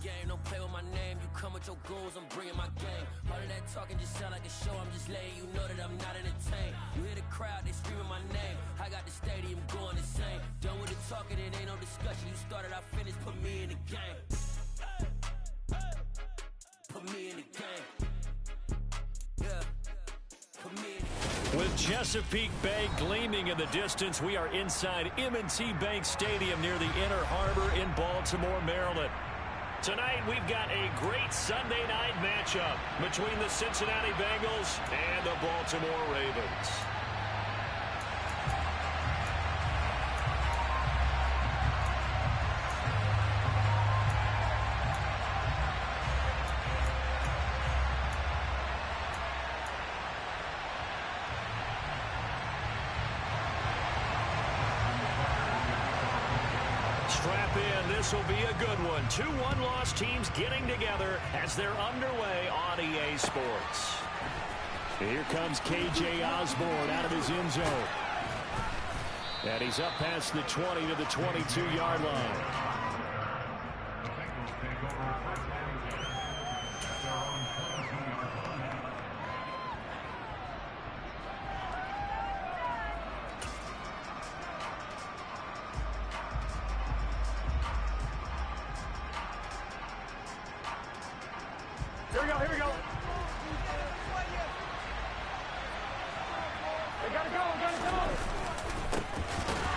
game, don't play with my name. You come with your goons, I'm bringing my game. All of that talking just sound like a show, I'm just letting you know that I'm not entertained. You hear the crowd, they screaming my name. I got the stadium going insane. Done with the talking, it ain't no discussion. You started, I finished, put me in the game. Put me in the game. Yeah. Put me in the game. With Chesapeake Bay gleaming in the distance, we are inside M&T Bank Stadium near the Inner Harbor in Baltimore, Maryland. Tonight, we've got a great Sunday night matchup between the Cincinnati Bengals and the Baltimore Ravens. Strap in, this will be a good one. Two one-loss teams getting together as they're underway on EA Sports. Here comes K.J. Osborne out of his end zone. And he's up past the 20 to the 22-yard line. Here we go. We gotta go.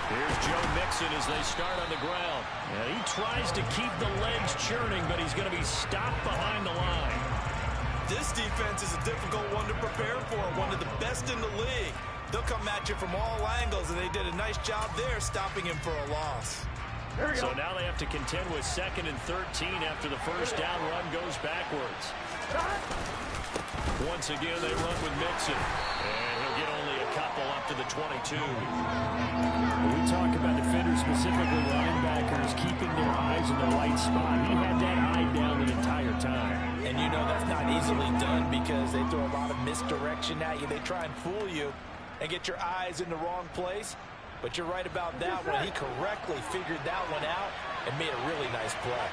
Here's Joe Mixon as they start on the ground. And he tries to keep the legs churning, but he's going to be stopped behind the line. This defense is a difficult one to prepare for, one of the best in the league. They'll come at you from all angles, and they did a nice job there stopping him for a loss. So now they have to contend with 2nd and 13 after the first down run goes backwards. Once again, they run with Mixon. And he'll get only a couple up to the 22. When we talk about defenders, specifically linebackers, keeping their eyes in the right spot, he had that eye down the entire time. And you know that's not easily done because they throw a lot of misdirection at you. They try and fool you and get your eyes in the wrong place. But you're right about that one. He correctly figured that one out and made a really nice play.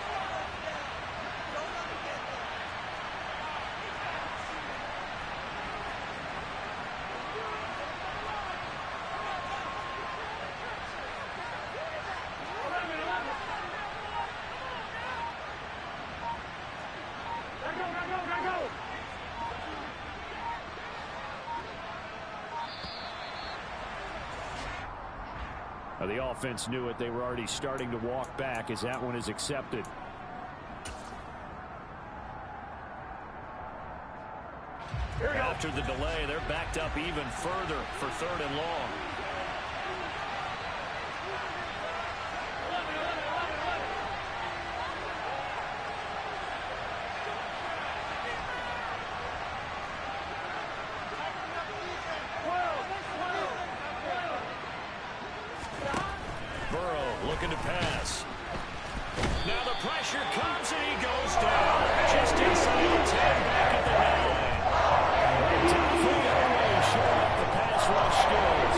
The offense knew it. They were already starting to walk back as that one is accepted. After the delay, they're backed up even further for 3rd and long. Looking to pass. Now the pressure comes and he goes down. Just inside the 10, back at the 9. Top 3 away, showing up the pass rush skills.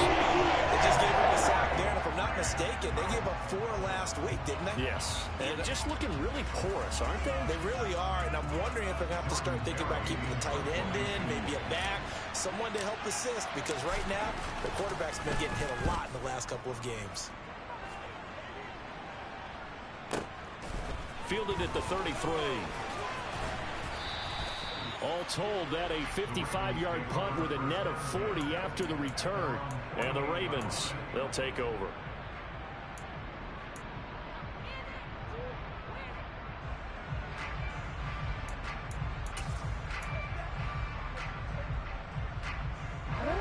They just gave him a sack there, and if I'm not mistaken, they gave up 4 last week, didn't they? Yes. And just looking really porous, aren't they? They really are, and I'm wondering if they're going to have to start thinking about keeping the tight end in, maybe a back, someone to help assist, because right now, the quarterback's been getting hit a lot in the last couple of games. Fielded at the 33. All told, that a 55-yard punt with a net of 40 after the return. And the Ravens, they'll take over.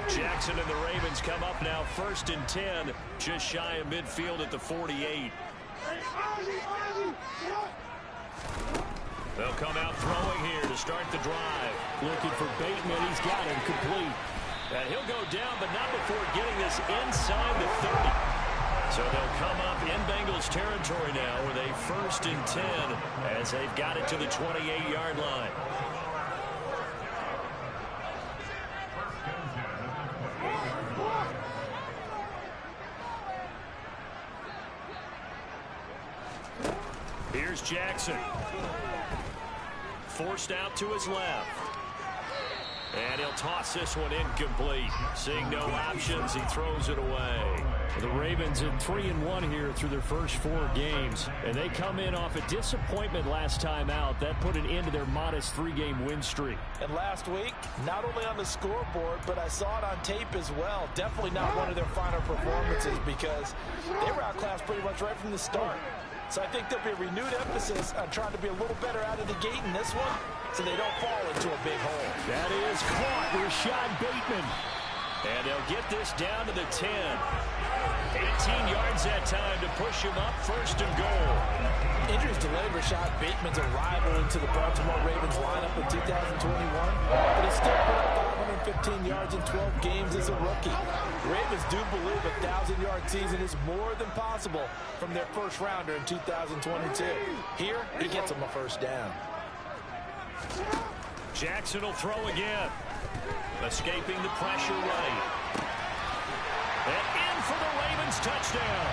Jackson and the Ravens come up now 1st and 10, just shy of midfield at the 48. They'll come out throwing here to start the drive. Looking for Bateman. He's got him complete. And he'll go down, but not before getting this inside the 30. So they'll come up in Bengals territory now with a 1st and 10 as they've got it to the 28-yard line. Here's Jackson. forced out to his left. And he'll toss this one incomplete. Seeing no options, he throws it away. The Ravens at 3-1 here through their first 4 games. And they come in off a disappointment last time out. That put an end to their modest 3-game win streak. And last week, not only on the scoreboard, but I saw it on tape as well. Definitely not one of their finer performances because they were outclassed pretty much right from the start. So I think there'll be a renewed emphasis on trying to be a little better out of the gate in this one so they don't fall into a big hole. That is caught. Rashad Bateman. And they'll get this down to the 10. 18 yards that time to push him up, first and goal. Injuries delayed Rashad Bateman's arrival into the Baltimore Ravens lineup in 2021, but he still put up 515 yards in 12 games as a rookie. Ravens do believe a 1,000-yard season is more than possible from their first rounder in 2022. Here, he gets them a first down. Jackson will throw again. Escaping the pressure right. And in for the Ravens touchdown.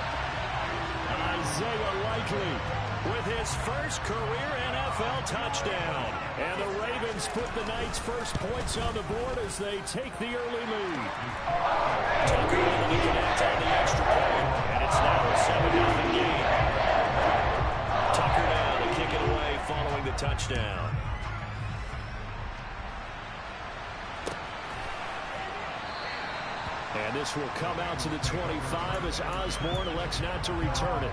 Isaiah Likely with his first career NFL touchdown. And the Ravens put the Knights' first points on the board as they take the early lead. Tucker able to connect on the extra point. And it's now a 7-0 game. Tucker now to kick it away following the touchdown. And this will come out to the 25 as Osborne elects not to return it.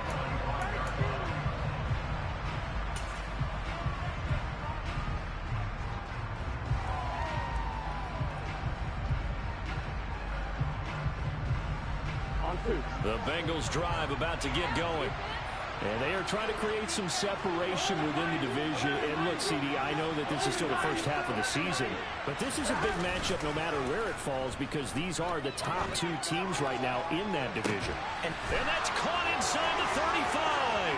The Bengals drive about to get going. And they are trying to create some separation within the division. And look, CD, I know that this is still the first half of the season, but this is a big matchup no matter where it falls because these are the top 2 teams right now in that division. And that's caught inside the 35.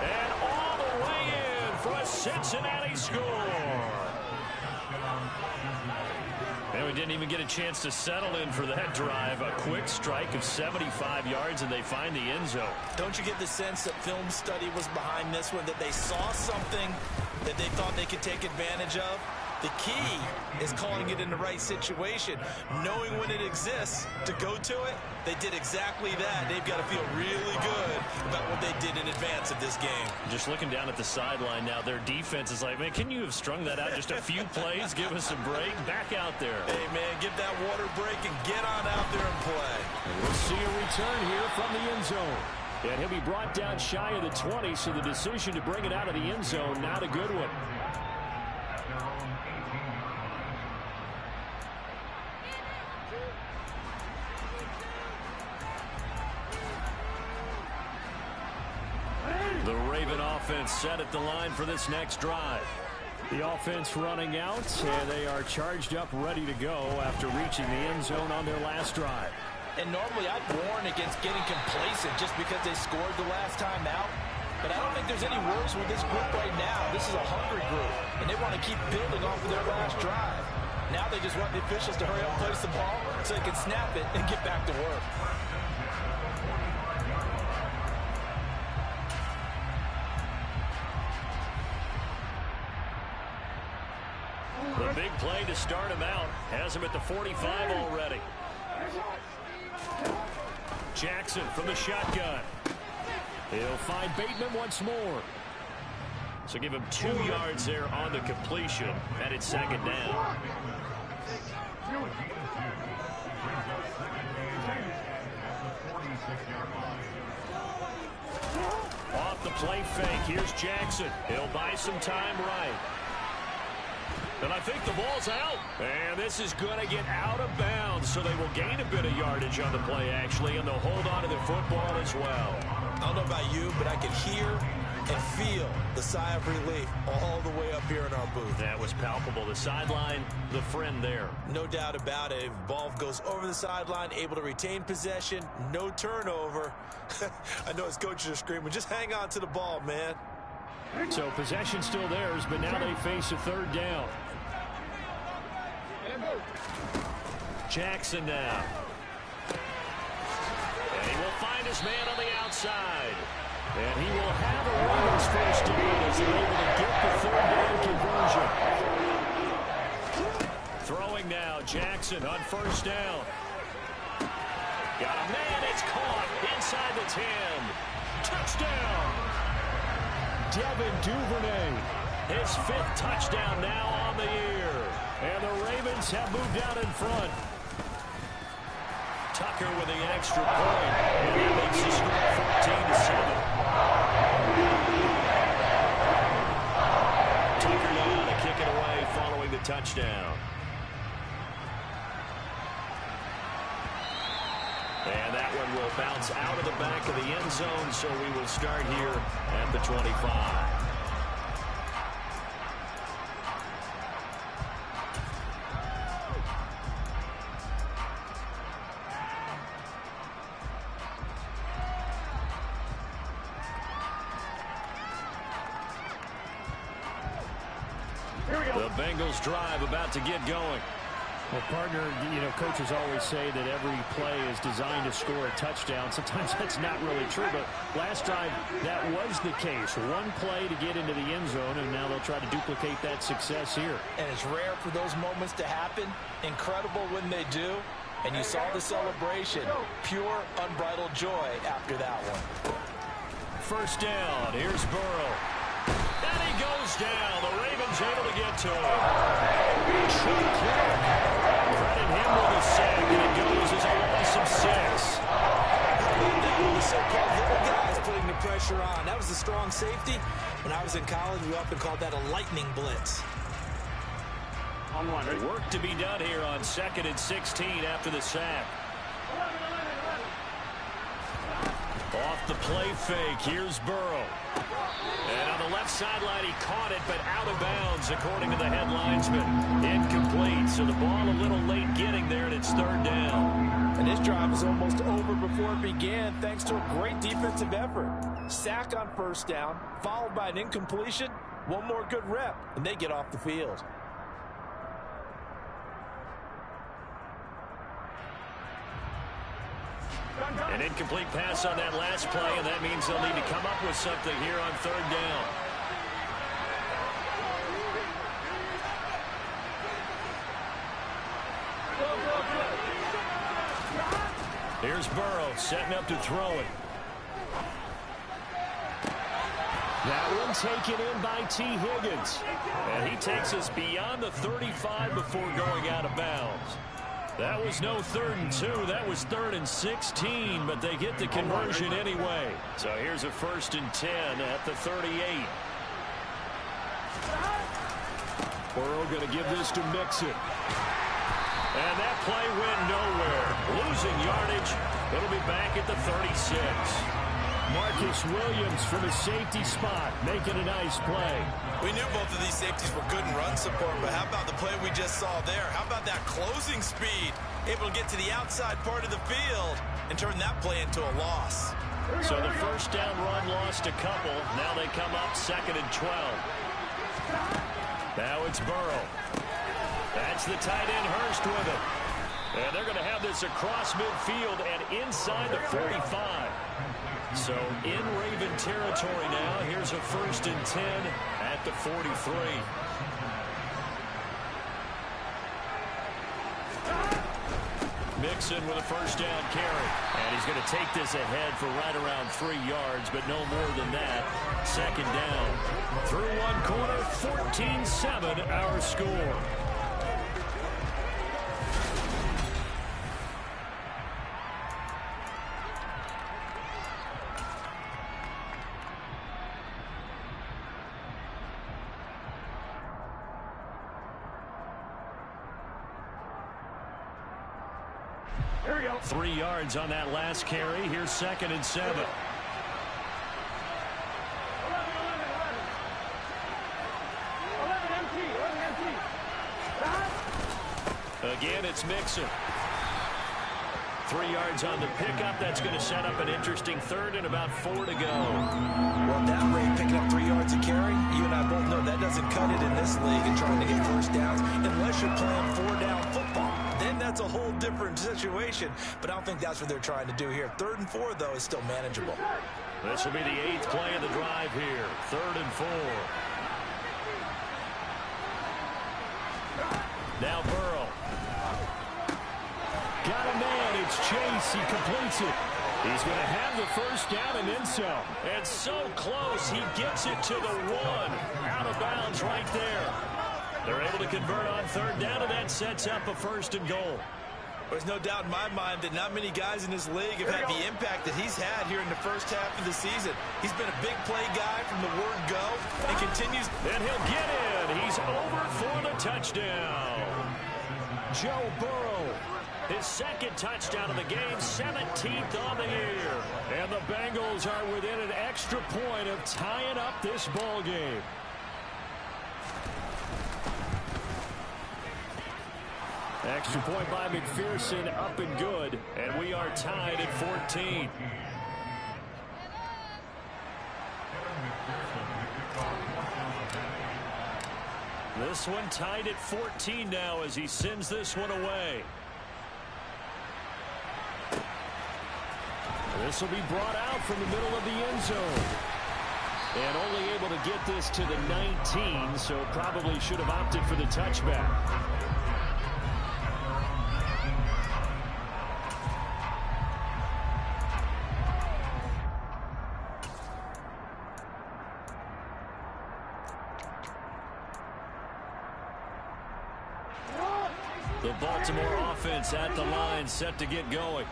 And all the way in for a Cincinnati score. And we didn't even get a chance to settle in for that drive. A quick strike of 75 yards, and they find the end zone. Don't you get the sense that film study was behind this one, that they saw something that they thought they could take advantage of? The key is calling it in the right situation, knowing when it exists to go to it. They did exactly that. They've got to feel really good about what they did in advance of this game. Just looking down at the sideline now, their defense is like, man, can you have strung that out just a few plays? Give us a break. Back out there. Hey, man, give that water break and get on out there and play. And we'll see a return here from the end zone. And he'll be brought down shy of the 20, so the decision to bring it out of the end zone, not a good one. The Raven offense set at the line for this next drive. The offense running out, and they are charged up, ready to go after reaching the end zone on their last drive. And normally I'd warn against getting complacent just because they scored the last time out. But I don't think there's any worries with this group right now. This is a hungry group, and they want to keep building off of their last drive. Now they just want the officials to hurry up and place the ball so they can snap it and get back to work. The big play to start him out has him at the 45 already. Jackson from the shotgun. He'll find Bateman once more. So give him 2 yards there on the completion, and it's second down. Off the play fake, here's Jackson. He'll buy some time right. And I think the ball's out. And this is going to get out of bounds, so they will gain a bit of yardage on the play, actually, and they'll hold on to the football as well. I don't know about you, but I could hear and feel the sigh of relief all the way up here in our booth. That was palpable. The sideline, the friend there. No doubt about it. If ball goes over the sideline, able to retain possession, no turnover. I know his coaches are screaming, just hang on to the ball, man. So possession still theirs, but now they face a third down. Jackson now. And he will find his man on the outside. And he will have a Ravens first down as they're able to get the third down conversion. Throwing now, Jackson on first down. Got a man, it's caught inside the 10. Touchdown! Devin Duvernay, his 5th touchdown now on the year. And the Ravens have moved out in front. Tucker with the extra point, and that makes the score 14-7. Tucker now to kick it away following the touchdown. And that one will bounce out of the back of the end zone, so we will start here at the 25. The Bengals drive about to get going. Well, partner, coaches always say that every play is designed to score a touchdown. Sometimes that's not really true, but last drive, that was the case. One play to get into the end zone, and now they'll try to duplicate that success here. And it's rare for those moments to happen. Incredible when they do. And you saw the celebration. Pure, unbridled joy after that one. First down. Here's Burrow. And he goes down. The Ravens able to get to him. Credit him with a sack, and it goes as a loss of 6. The so-called little guys putting the pressure on. That was a strong safety. When I was in college, we often called that a lightning blitz. Work to be done here on 2nd and 16 after the sack. Off the play fake, here's Burrow. And on the left sideline, he caught it, but out of bounds, according to the head linesman. Incomplete, so the ball a little late getting there, and it's 3rd down. And this drive was almost over before it began, thanks to a great defensive effort. Sack on first down, followed by an incompletion. One more good rep, and they get off the field. An incomplete pass on that last play, and that means they'll need to come up with something here on 3rd down. Here's Burrow setting up to throw it. That one taken in by T. Higgins. And he takes us beyond the 35 before going out of bounds. That was no 3rd and 2. That was 3rd and 16, but they get the conversion anyway. So here's a 1st and 10 at the 38. Burrow going to give this to Mixon. And that play went nowhere. Losing yardage. It'll be back at the 36. Marcus Williams from a safety spot making a nice play. We knew both of these safeties were good in run support, but how about the play we just saw there? How about that closing speed? Able to get to the outside part of the field and turn that play into a loss. So the first down run lost a couple. Now they come up 2nd and 12. Now it's Burrow. That's the tight end Hurst with it. And they're going to have this across midfield and inside the 45. So in Raven territory now. Here's a 1st and 10 at the 43. Mixon with a first down carry. And he's going to take this ahead for right around 3 yards, but no more than that. 2nd down. Through one quarter, 14-7 our score. Here we go. 3 yards on that last carry. Here's 2nd and 7. Again, it's Mixon. 3 yards on the pickup. That's going to set up an interesting 3rd and about 4 to go. Well, that rate, picking up 3 yards a carry, you and I both know that doesn't cut it in this league and trying to get first downs unless you're playing 4-down football. Then that's a whole different situation, but I don't think that's what they're trying to do here. 3rd and 4, though, is still manageable. This will be the 8th play of the drive here. 3rd and 4. Now Burrow. Got a man. It's Chase. He completes it. He's going to have the first down and then some. And so close. He gets it to the 1. Out of bounds right there. They're able to convert on 3rd down, and that sets up a 1st and goal. There's no doubt in my mind that not many guys in this league have had the impact that he's had here in the first half of the season. He's been a big play guy from the word go and continues. And he'll get in. He's over for the touchdown. Joe Burrow, his 2nd touchdown of the game, 17th on the year. And the Bengals are within an extra point of tying up this ball game. Extra point by McPherson, up and good, and we are tied at 14. This one tied at 14 now as he sends this one away. This will be brought out from the middle of the end zone. And only able to get this to the 19, so probably should have opted for the touchback. The Baltimore offense at the line, set to get going.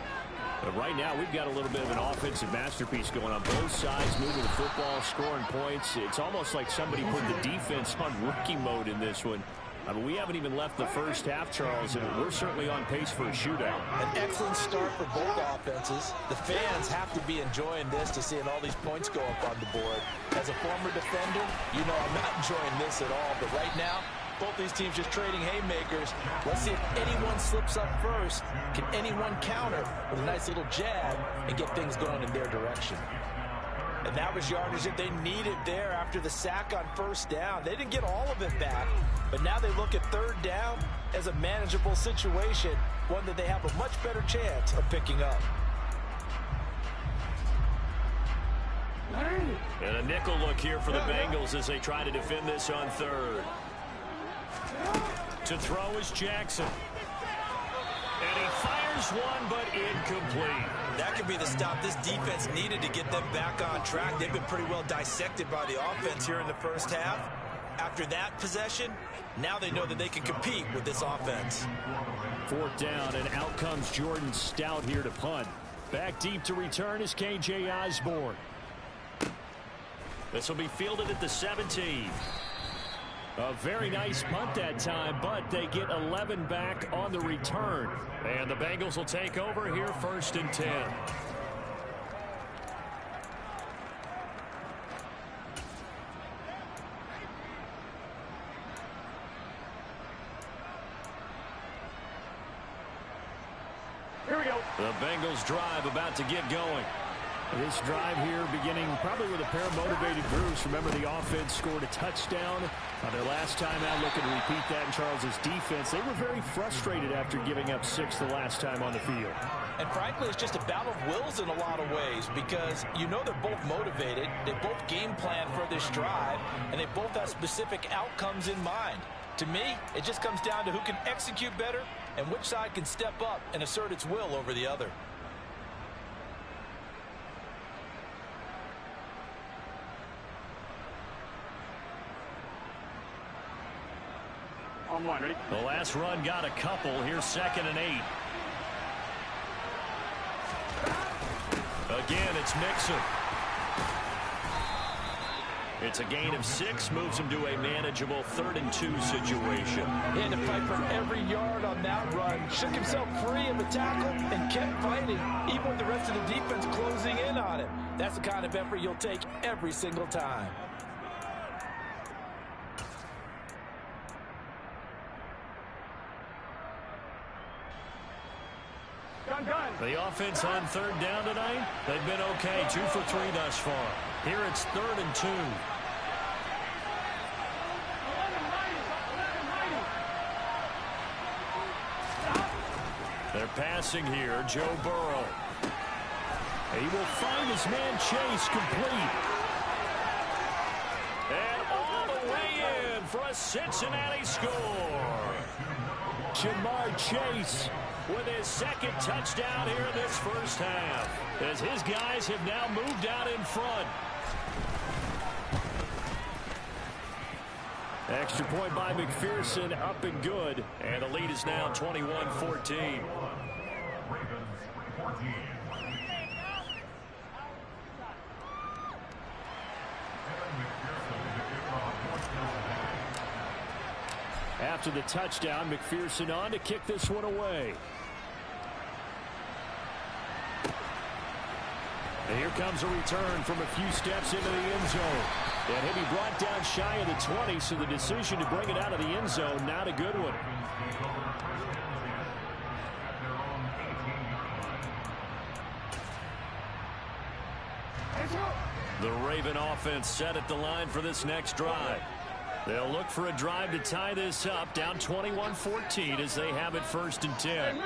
But right now, we've got a little bit of an offensive masterpiece going on both sides, moving the football, scoring points. It's almost like somebody put the defense on rookie mode in this one. I mean, we haven't even left the first half, Charles, and we're certainly on pace for a shootout. An excellent start for both offenses. The fans have to be enjoying this to seeing all these points go up on the board. As a former defender, you know I'm not enjoying this at all, but right now, both these teams just trading haymakers. Let's see if anyone slips up first. Can anyone counter with a nice little jab and get things going in their direction? And that was yardage that they needed there after the sack on 1st down. They didn't get all of it back, but now they look at 3rd down as a manageable situation, one that they have a much better chance of picking up. And a nickel look here for the Bengals as they try to defend this on 3rd. To throw is Jackson. And he fires one, but incomplete. That could be the stop this defense needed to get them back on track. They've been pretty well dissected by the offense here in the first half. After that possession, now they know that they can compete with this offense. 4th down, and out comes Jordan Stout here to punt. Back deep to return is K.J. Osborne. This will be fielded at the 17. A very nice punt that time, but they get 11 back on the return. And the Bengals will take over here 1st and 10. Here we go. The Bengals drive about to get going. This drive here beginning probably with a pair of motivated groups. Remember, the offense scored a touchdown their last time out. Looking to repeat that in Charles's defense. They were very frustrated after giving up 6 the last time on the field. And frankly, it's just a battle of wills in a lot of ways because you know they're both motivated. They both game plan for this drive, and they both have specific outcomes in mind. To me, it just comes down to who can execute better and which side can step up and assert its will over the other. The last run got a couple. Here's 2nd and 8. Again, it's Mixon. It's a gain of 6, moves him to a manageable 3rd and 2 situation. He had to fight for every yard on that run. Shook himself free of the tackle and kept fighting, even with the rest of the defense closing in on him. That's the kind of effort you'll take every single time. The offense on 3rd down tonight, they've been okay. 2 for 3 thus far. Here it's 3rd and 2. They're passing here. Joe Burrow. He will find his man Chase complete. And all the way in for a Cincinnati score. Jamar Chase with his second touchdown here in this first half, as his guys have now moved out in front. Extra point by McPherson, up and good. And the lead is now 21-14. After the touchdown, McPherson on to kick this one away. And here comes a return from a few steps into the end zone. And he'll be brought down shy of the 20, so the decision to bring it out of the end zone, not a good one. The Raven offense set at the line for this next drive. They'll look for a drive to tie this up, down 21-14 as they have it 1st and 10.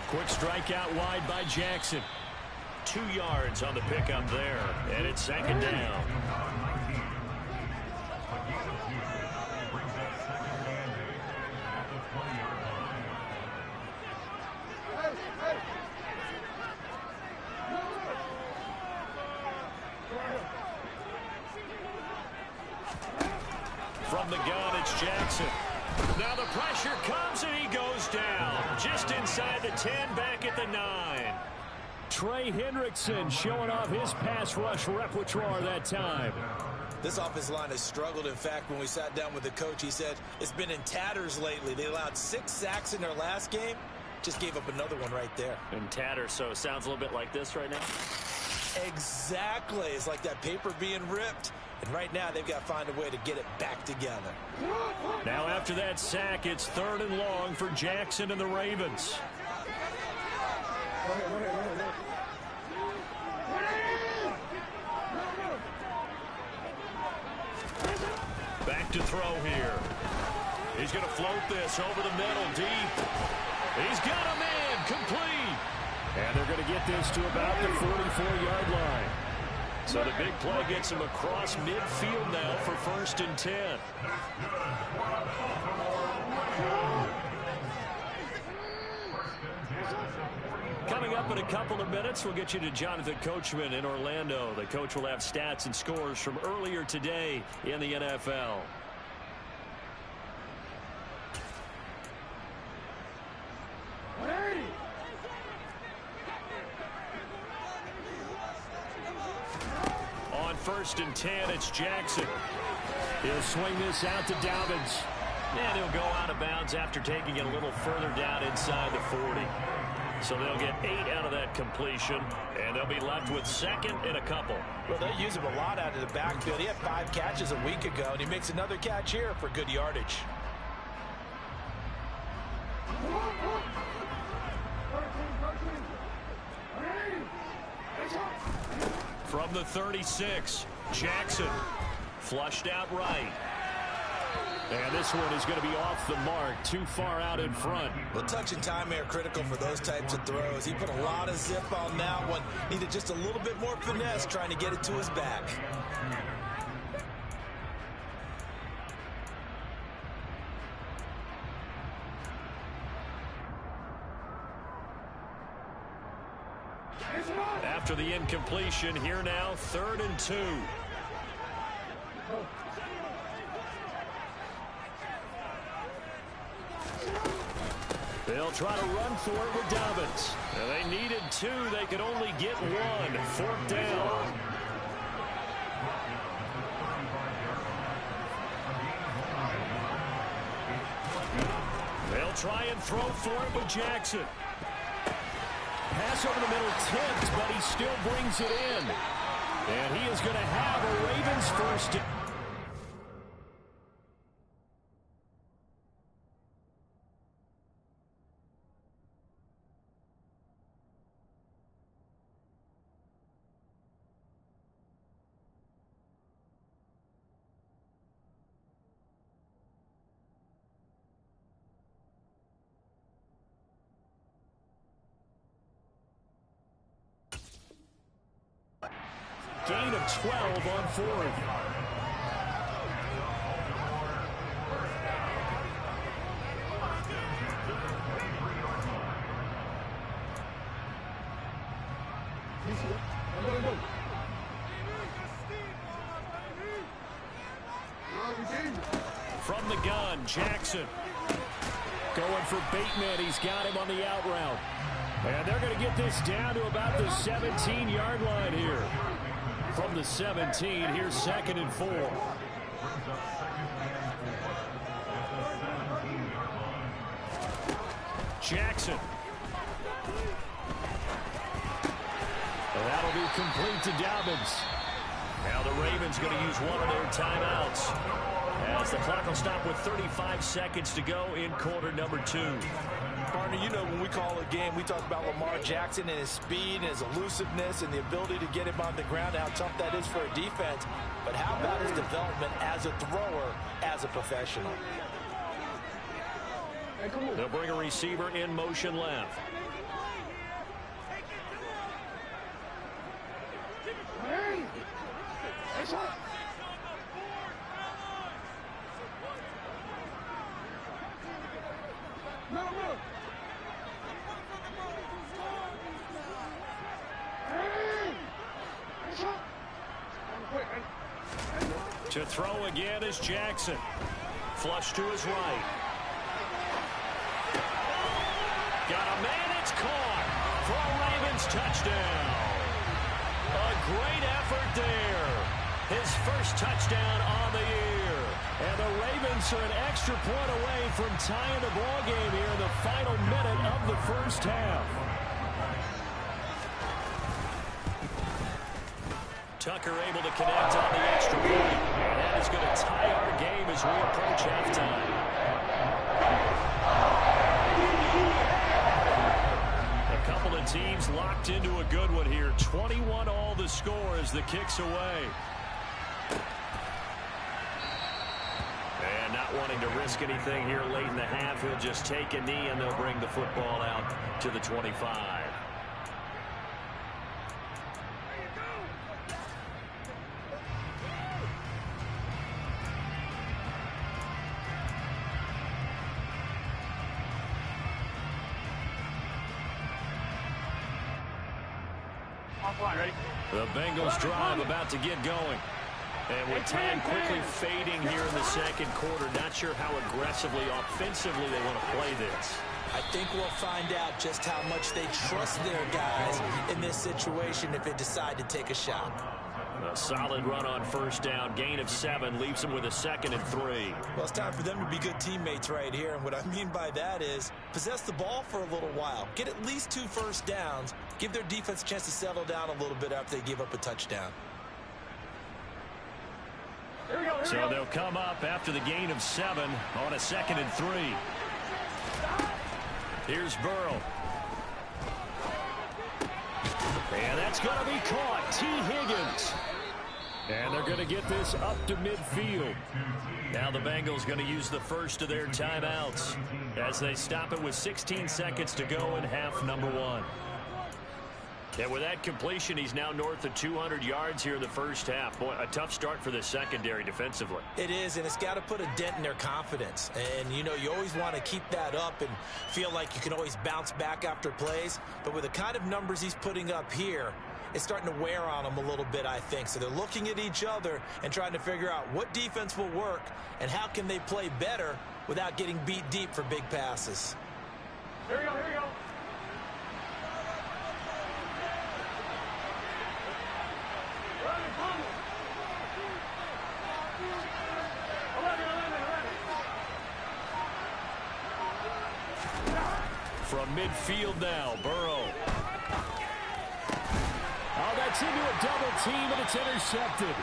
Quick strike out wide by Jackson. 2 yards on the pickup there, and it's 2nd down. From the gun, it's Jackson. Now the pressure comes, and he goes down. Just inside the 10, back at the 9. Trey Hendrickson showing off his pass rush repertoire that time. This offensive line has struggled. In fact, when we sat down with the coach, he said it's been in tatters lately. They allowed 6 sacks in their last game. Just gave up another one right there. In tatters, so it sounds a little bit like this right now? Exactly. It's like that paper being ripped. And right now, they've got to find a way to get it back together. Now after that sack, it's 3rd and long for Jackson and the Ravens. Back to throw here. He's going to float this over the middle, deep. He's got a man, complete. And they're going to get this to about the 44-yard line. So the big play gets him across midfield now for 1st and 10. Coming up in a couple of minutes, we'll get you to Jonathan Coachman in Orlando. The coach will have stats and scores from earlier today in the NFL. On 1st and 10, it's Jackson. He'll swing this out to Dobbins. And he'll go out of bounds after taking it a little further down inside the 40. So they'll get 8 out of that completion, and they'll be left with 2nd and a couple. Well, they use him a lot out of the backfield. He had 5 catches a week ago, and he makes another catch here for good yardage. From the 36, Jackson flushed out right. And this one is going to be off the mark, too far out in front. Well, touch and time are critical for those types of throws. He put a lot of zip on that one. Needed just a little bit more finesse trying to get it to his back. After the incompletion, here now, 3rd and 2. They'll try to run for it with Dobbins. And they needed 2. They could only get 1. 4th down. They'll try and throw for it with Jackson. Pass over the middle tipped, but he still brings it in. And he is going to have a Ravens first. gain of 12 on 4th. From the gun, Jackson. Going for Bateman. He's got him on the out route. And they're going to get this down to about the 17-yard line here. From the 17, here's 2nd and 4. Jackson. And that'll be complete to Dobbins. Now the Ravens going to use one of their timeouts, as the clock will stop with 35 seconds to go in quarter number 2. Partner, you know when we call a game, we talk about Lamar Jackson and his speed and his elusiveness and the ability to get him on the ground, how tough that is for a defense. But how about his development as a thrower, as a professional? They'll bring a receiver in motion left. To throw again is Jackson. Flush to his right. Got a man, it's caught for a Ravens touchdown. A great effort there. His first touchdown on the year. And the Ravens are an extra point away from tying the ball game here in the final minute of the first half. Tucker able to connect on the extra point. And that is going to tie our game as we approach halftime. A couple of teams locked into a good one here. 21 all the score as the kick's away. And not wanting to risk anything here late in the half, he'll just take a knee and they'll bring the football out to the 25. The Bengals drive about to get going. And with time quickly fading here in the second quarter, not sure how aggressively, offensively they want to play this. I think we'll find out just how much they trust their guys in this situation if they decide to take a shot. A solid run on first down. Gain of 7 leaves them with a 2nd and 3. Well, it's time for them to be good teammates right here. And what I mean by that is possess the ball for a little while. Get at least 2 first downs. Give their defense a chance to settle down a little bit after they give up a touchdown. So they'll come up after the gain of 7 on a 2nd and 3. Here's Burrow. And that's going to be caught. T. Higgins. And they're going to get this up to midfield. Now the Bengals going to use the first of their timeouts as they stop it with 16 seconds to go in half number 1. And with that completion, he's now north of 200 yards here in the first half. Boy, a tough start for the secondary defensively. It is, and it's got to put a dent in their confidence. And, you know, you always want to keep that up and feel like you can always bounce back after plays. But with the kind of numbers he's putting up here, it's starting to wear on them a little bit, I think. So they're looking at each other and trying to figure out what defense will work and how can they play better without getting beat deep for big passes. Here we go, here we go. From midfield now, Burrow. Oh, that's into a double team, and it's intercepted.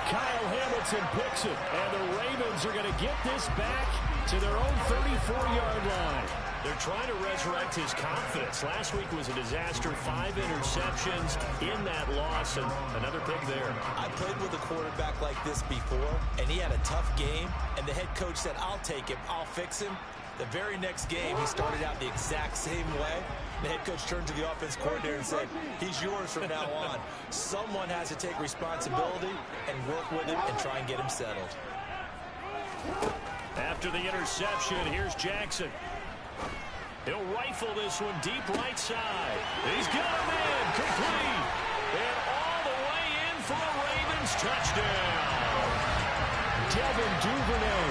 Kyle Hamilton picks it, and the Ravens are going to get this back to their own 34-yard line. They're trying to resurrect his confidence. Last week was a disaster. 5 interceptions in that loss, and another pick there. I played with a quarterback like this before, and he had a tough game, and the head coach said, I'll take him, I'll fix him. The very next game, he started out the exact same way. The head coach turned to the offense coordinator and said, he's yours from now on. Someone has to take responsibility and work with him and try and get him settled. After the interception, here's Jackson. He'll rifle this one deep right side. He's got him in, complete. And all the way in for a Ravens touchdown. Devin Duvernay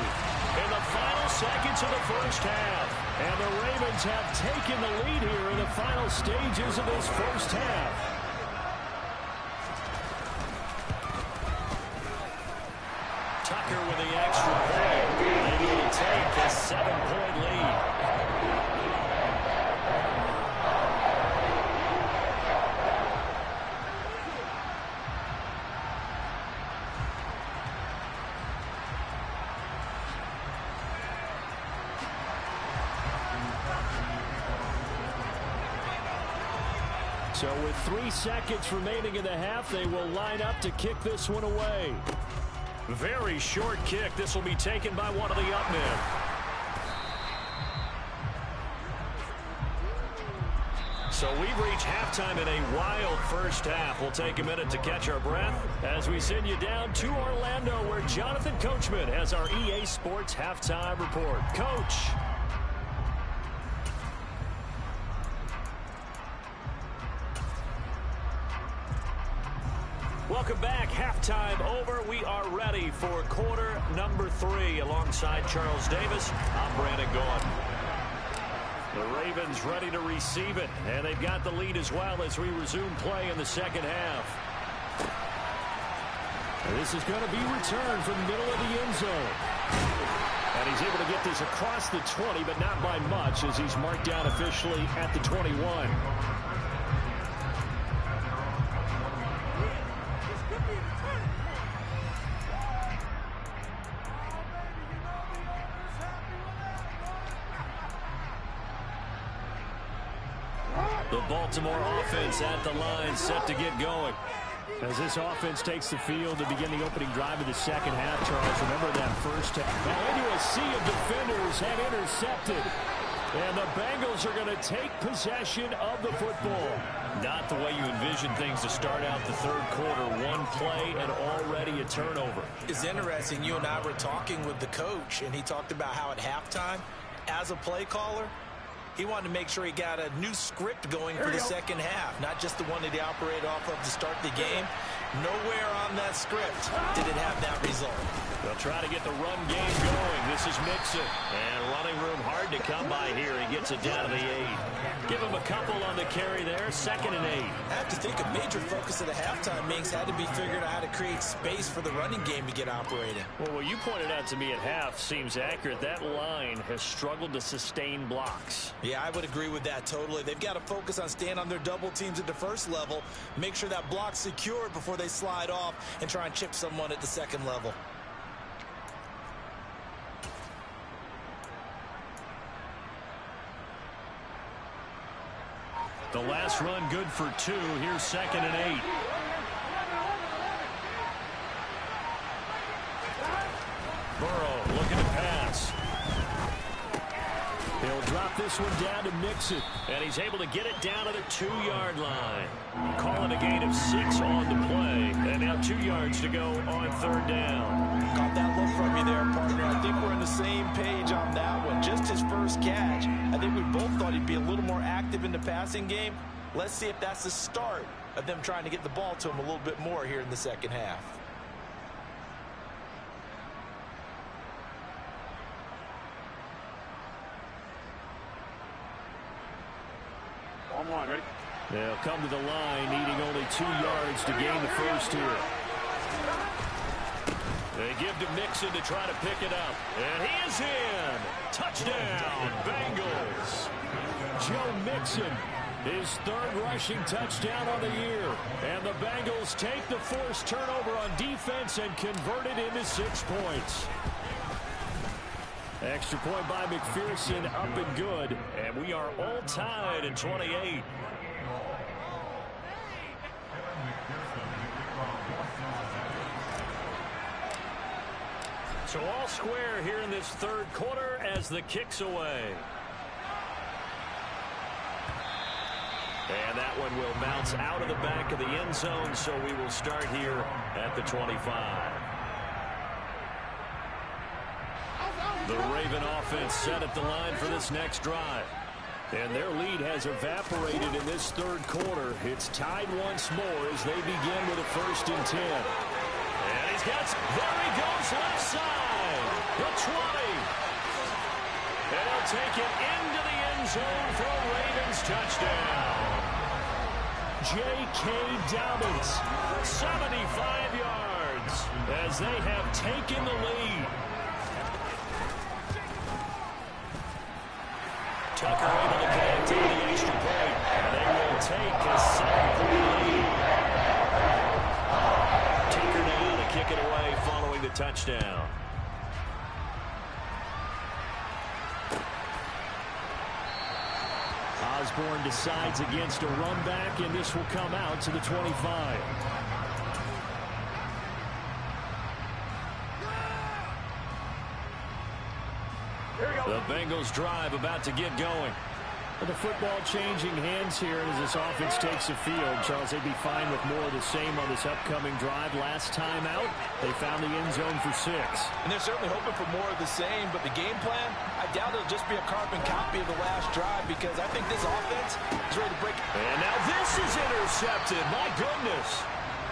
in the final seconds of the first half. And the Ravens have taken the lead here in the final stages of this first half. Tucker with the extra point. Able to take a 7-point lead. So with 3 seconds remaining in the half, they will line up to kick this one away. Very short kick. This will be taken by one of the up men. So we've reached halftime in a wild first half. We'll take a minute to catch our breath as we send you down to Orlando, where Jonathan Coachman has our EA Sports halftime report. Coach. Welcome back. Halftime over. We are ready for quarter number 3. Alongside Charles Davis, I'm Brandon Gaughan. The Ravens ready to receive it, and they've got the lead as well as we resume play in the second half. And this is going to be returned from the middle of the end zone. And he's able to get this across the 20, but not by much, as he's marked down officially at the 21. The Baltimore offense at the line, set to get going. As this offense takes the field to begin the opening drive of the second half, Charles, remember that first half. Now into a sea of defenders and intercepted. And the Bengals are going to take possession of the football. Not the way you envision things to start out the third quarter. One play and already a turnover. It's interesting. You and I were talking with the coach, and he talked about how at halftime, as a play caller, he wanted to make sure he got a new script going for the second half, not just the one that he operated off of to start the game. Nowhere on that script did it have that result. They'll try to get the run game going. This is Mixon. And running room hard to come by here. He gets it down to the 8. Give him a couple on the carry there. 2nd and 8. I have to think a major focus of the halftime, Minks, had to be figuring out how to create space for the running game to get operating. Well, what you pointed out to me at half seems accurate. That line has struggled to sustain blocks. Yeah, I would agree with that totally. They've got to focus on staying on their double teams at the first level, make sure that block's secured before they slide off and try and chip someone at the second level. The last run good for 2. Here's 2nd and 8. Burrow looking to pass. He'll drop this one down to Mixon. And he's able to get it down to the 2-yard line. Calling a gain of 6 on the play. And now 2 yards to go on 3rd down. Got that look from you there, partner. I think we're on the same page on that one. Just his first catch. I think we both thought he'd be a little more active in the passing game. Let's see if that's the start of them trying to get the ball to him a little bit more here in the second half. Ready? They'll come to the line, needing only 2 yards to gain the first here. They give to Mixon to try to pick it up. And he is in. Touchdown, Bengals. Joe Mixon, his 3rd rushing touchdown on the year. And the Bengals take the forced turnover on defense and convert it into 6 points. Extra point by McPherson, up and good. And we are all tied at 28. So all square here in this third quarter as the kick's away. And that one will bounce out of the back of the end zone, so we will start here at the 25. The Raven offense set at the line for this next drive. And their lead has evaporated in this third quarter. It's tied once more as they begin with a 1st and 10. And he's got, there he goes, left side, the 20. And he'll take it into the end zone for a Ravens touchdown. J.K. Dobbins, 75 yards, as they have taken the lead. Tucker able to connect on the extra point. They will take a 7-point lead. Tucker now to kick it away following the touchdown. Osborne decides against a run back, and this will come out to the 25. The Bengals drive about to get going. The football changing hands here as this offense takes the field. Charles, they'd be fine with more of the same on this upcoming drive. Last time out, they found the end zone for 6. And they're certainly hoping for more of the same, but the game plan, I doubt it'll just be a carbon copy of the last drive because I think this offense is ready to break. And now this is intercepted. My goodness.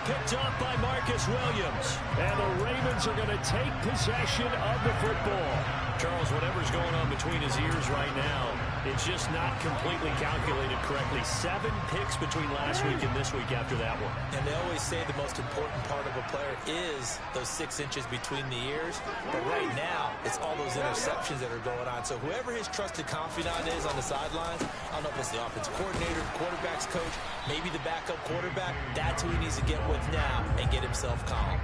Picked up by Marcus Williams. And the Ravens are going to take possession of the football. Charles, whatever's going on between his ears right now, it's just not completely calculated correctly. 7 picks between last week and this week after that one. And they always say the most important part of a player is those 6 inches between the ears. But right now, it's all those interceptions that are going on. So whoever his trusted confidant is on the sidelines, I don't know if it's the offensive coordinator, the quarterback's coach, maybe the backup quarterback, that's who he needs to get with now and get himself calm.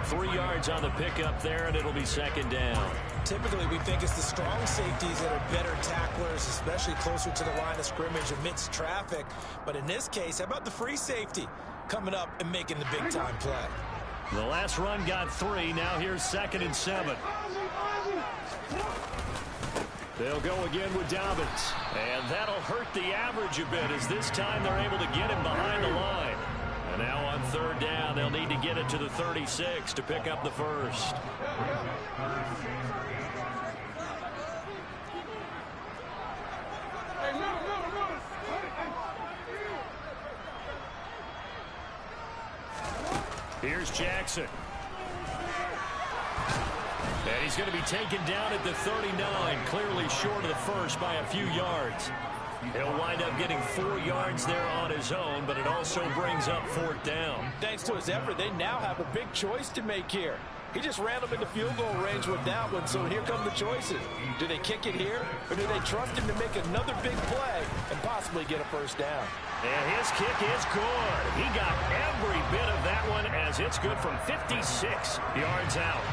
3 yards on the pickup there, and it'll be 2nd down. Typically, we think it's the strong safeties that are better tacklers, especially closer to the line of scrimmage amidst traffic. But in this case, how about the free safety coming up and making the big-time play? The last run got 3. Now here's 2nd and 7. They'll go again with Dobbins. And that'll hurt the average a bit as this time they're able to get him behind the line. And now on 3rd down, they'll need to get it to the 36 to pick up the 1st. Here's Jackson. And he's going to be taken down at the 39, clearly short of the 1st by a few yards. He'll wind up getting 4 yards there on his own, but it also brings up 4th down. Thanks to his effort, they now have a big choice to make here. He just ran them into field goal range with that one, so here come the choices. Do they kick it here, or do they trust him to make another big play and possibly get a 1st down? And his kick is good. He got every bit of that one as it's good from 56 yards out.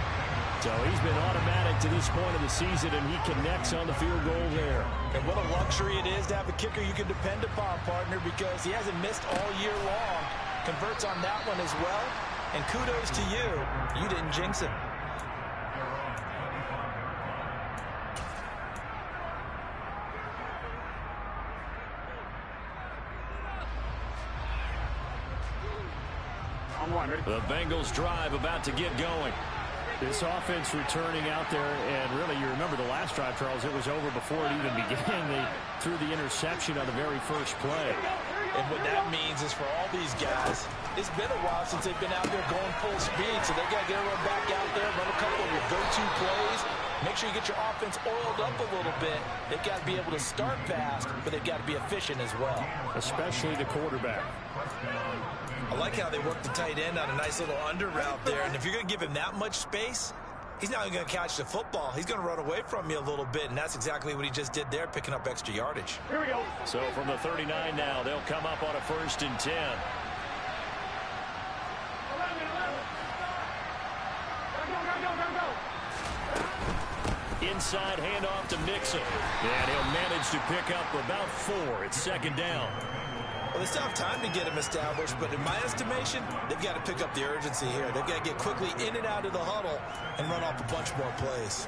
So he's been automatic to this point of the season, and he connects on the field goal there. And what a luxury it is to have a kicker you can depend upon, partner, because he hasn't missed all year long. Converts on that one as well. And kudos to you. You didn't jinx him. The Bengals drive about to get going. This offense returning out there, and really, you remember the last drive, Charles, it was over before it even began. They threw the interception on the very first play. And what that means is for all these guys, it's been a while since they've been out there going full speed, so they got to get everyone back out there, run a couple of your go-to plays, make sure you get your offense oiled up a little bit. They've got to be able to start fast, but they've got to be efficient as well. Especially the quarterback. I like how they work the tight end on a nice little under route there. And if you're going to give him that much space, he's not going to catch the football. He's going to run away from you a little bit, and that's exactly what he just did there, picking up extra yardage. Here we go. So from the 39 now, they'll come up on a 1st and 10. Inside handoff to Mixon. And he'll manage to pick up about 4. It's 2nd down. Well, they still have time to get him established, but in my estimation, they've got to pick up the urgency here. They've got to get quickly in and out of the huddle and run off a bunch more plays.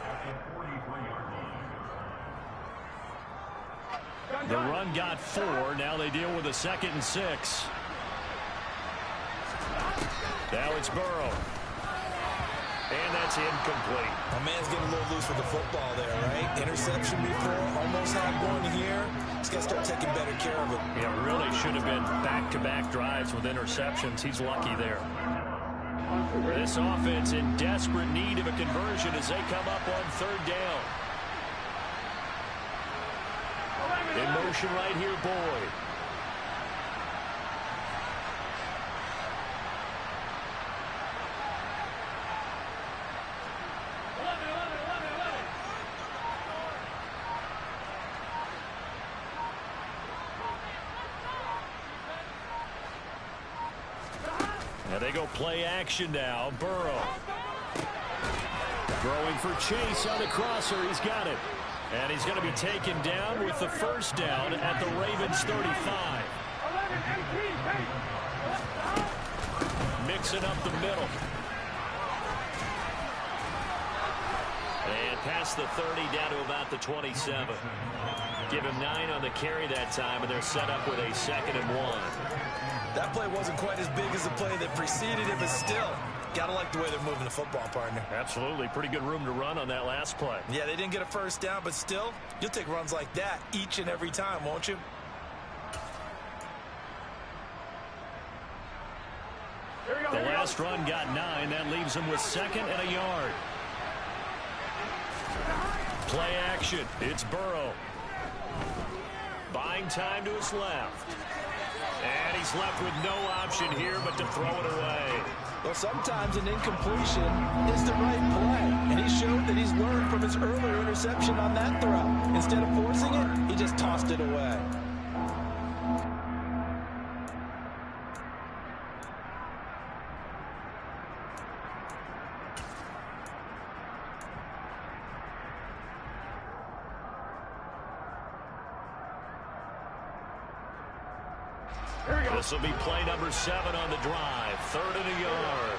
The run got 4. Now they deal with a 2nd and 6. Now it's Burrow. And that's incomplete. My man's getting a little loose with the football there, right? Interception before, almost had one here. He's got to start taking better care of it. Yeah, really should have been back-to-back drives with interceptions. He's lucky there. This offense in desperate need of a conversion as they come up on 3rd down. In motion right here, Boyd. Now they go play action now. Burrow. Throwing for Chase on the crosser. He's got it. And he's going to be taken down with the 1st down at the Ravens 35. Mixing up the middle. And past the 30 down to about the 27. Give him 9 on the carry that time, and they're set up with a 2nd and 1. That play wasn't quite as big as the play that preceded it, but still, gotta like the way they're moving the football, partner. Absolutely. Pretty good room to run on that last play. Yeah, they didn't get a 1st down, but still, you'll take runs like that each and every time, won't you? The last run got 9. That leaves him with 2nd and a yard. Play action. It's Burrow. Buying time to his left. And he's left with no option here but to throw it away. Well, sometimes an incompletion is the right play. And he showed that he's learned from his earlier interception on that throw. Instead of forcing it, he just tossed it away. This will be play number 7 on the drive. 3rd and a yard.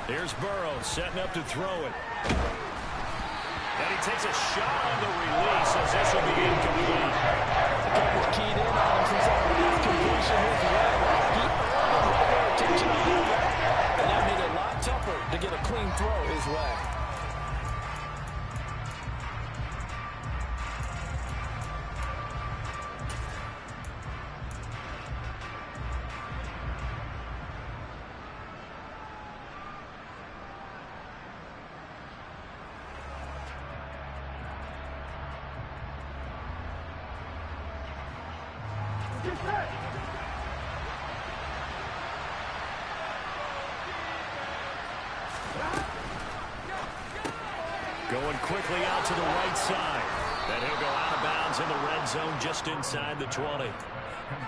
Here's Burrow setting up to throw it. And he takes a shot on the release as this will be incomplete. The coverage keyed in on him since that completion his way. He earned a lot more attention on that, and that made it a lot tougher to get a clean throw his way. Going quickly out to the right side. Then he'll go out of bounds in the red zone just inside the 20.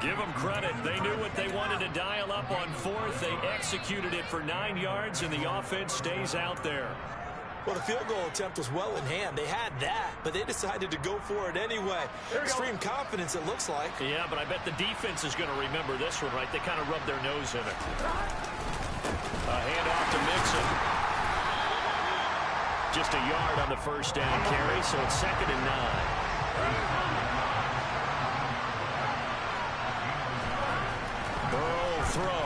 Give them credit. They knew what they wanted to dial up on 4th. They executed it for 9 yards, and the offense stays out there. Well, the field goal attempt was well in hand. They had that, but they decided to go for it anyway. Extreme confidence, it looks like. Yeah, but I bet the defense is going to remember this one, right? They kind of rubbed their nose in it. A handoff to Mixon. Just a yard on the 1st down carry, so it's 2nd and 9. Burrow throw.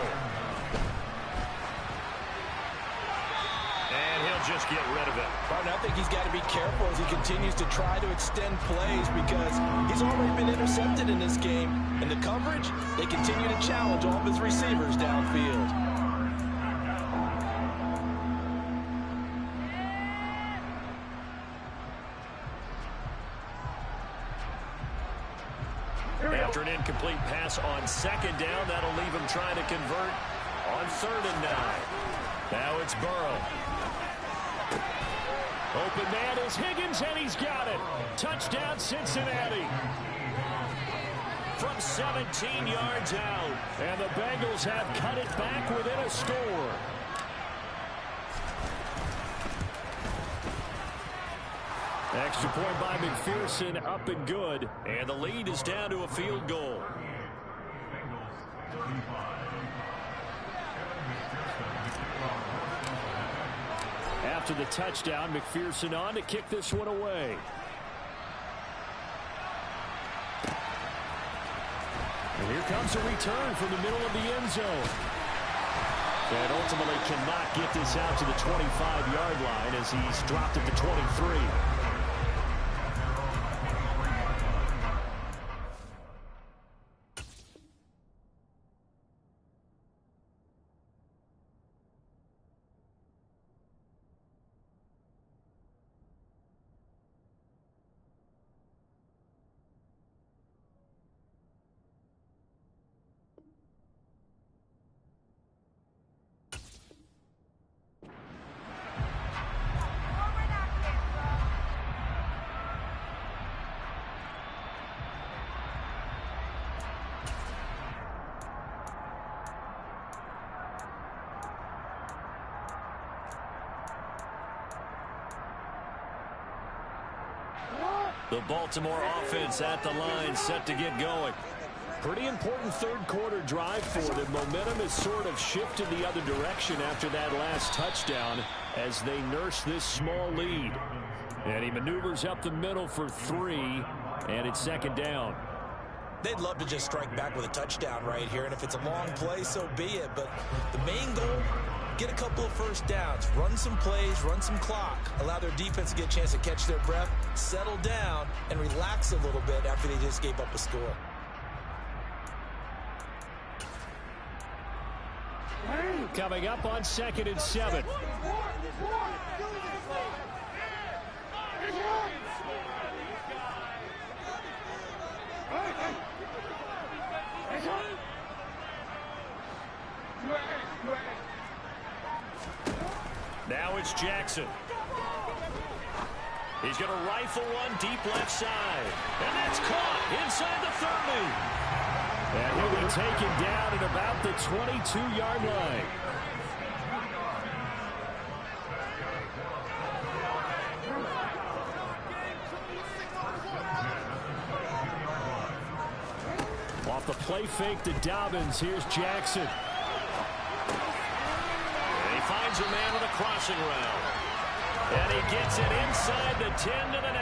And he'll just get rid of it. Partner, I think he's got to be careful as he continues to try to extend plays because he's already been intercepted in this game. And the coverage, they continue to challenge all of his receivers downfield. After an incomplete pass on 2nd down, that'll leave him trying to convert on 3rd and 9. Now it's Burrow. Open man is Higgins, and he's got it. Touchdown, Cincinnati. From 17 yards out, and the Bengals have cut it back within a score. Extra point by McPherson, up and good. And the lead is down to a field goal. After the touchdown, McPherson on to kick this one away. And here comes a return from the middle of the end zone. And ultimately cannot get this out to the 25-yard line as he's dropped at the 23. The Baltimore offense at the line, set to get going. Pretty important third quarter drive for them. Momentum has sort of shifted the other direction after that last touchdown as they nurse this small lead. And he maneuvers up the middle for 3, and it's second down. They'd love to just strike back with a touchdown right here, and if it's a long play, so be it. But the main goal, get a couple of first downs, run some plays, run some clock, allow their defense to get a chance to catch their breath, settle down, and relax a little bit after they just gave up a score. Coming up on 2nd and 7. Now it's Jackson. He's going to rifle one deep left side. And that's caught inside the 30. And he'll be taken down at about the 22-yard line. Off the play fake to Dobbins. Here's Jackson. Finds a man with a crossing route. And he gets it inside the 10 to the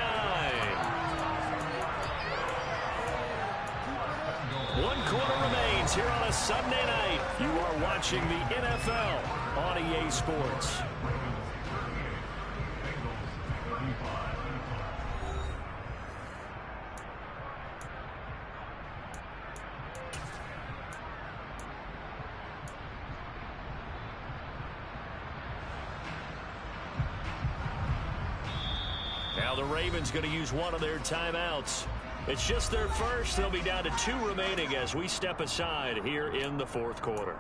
9. 1 quarter remains here on a Sunday night. You are watching the NFL on EA Sports. Now the Ravens going to use one of their timeouts. It's just their first. They'll be down to 2 remaining as we step aside here in the 4th quarter.